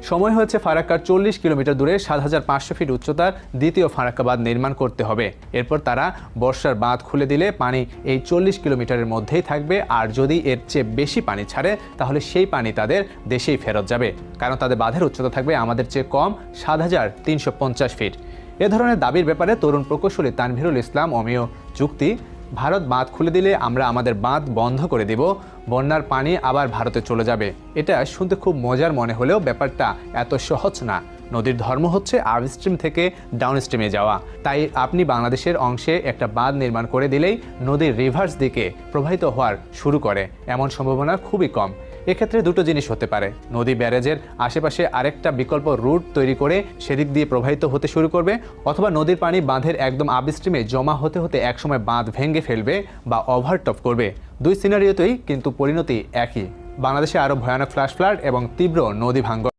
সময় হচ্ছে ফারাক্কার 40 কিলোমিটার দূরে ৭৫০০ ফিট উচ্চতার দ্বিতীয় ফারাক্কা বাঁধ নির্মাণ করতে হবে। এরপর তারা বর্ষার বাঁধ খুলে দিলে পানি এই ৪০ কিলোমিটারের মধ্যেই থাকবে, আর যদি এর চেয়ে বেশি পানি ছাড়ে তাহলে সেই পানি তাদের দেশেই ফেরত যাবে, কারণ তাদের বাঁধের উচ্চতা থাকবে আমাদের চেয়ে কম ৭৩৫০ ফিট। এ ধরনের দাবির ব্যাপারে তরুণ প্রকৌশলী তানভীরুল ইসলাম অমিয় যুক্তি, ভারত বাঁধ খুলে দিলে আমরা আমাদের বাঁধ বন্ধ করে দিব, বন্যার পানি আবার ভারতে চলে যাবে। এটা শুনতে খুব মজার মনে হলেও ব্যাপারটা এত সহজ না। নদীর ধর্ম হচ্ছে আপস্ট্রিম থেকে ডাউনস্ট্রিমে যাওয়া। তাই আপনি বাংলাদেশের অংশে একটা বাঁধ নির্মাণ করে দিলেই নদীর রিভার্স দিকে প্রবাহিত হওয়ার শুরু করে, এমন সম্ভাবনা খুবই কম। এক্ষেত্রে দুটো জিনিস হতে পারে, নদী ব্যারেজের আশেপাশে আরেকটা বিকল্প রুট তৈরি করে সেদিক দিয়ে প্রবাহিত হতে শুরু করবে, অথবা নদীর পানি বাঁধের একদম আপস্ট্রিমে জমা হতে হতে একসময় বাঁধ ভেঙে ফেলবে বা ওভারটপ করবে। দুই সিনারিওতেই কিন্তু পরিণতি একই, বাংলাদেশে আরও ভয়ানক ফ্ল্যাশ ফ্লাড এবং তীব্র নদী ভাঙ্গন।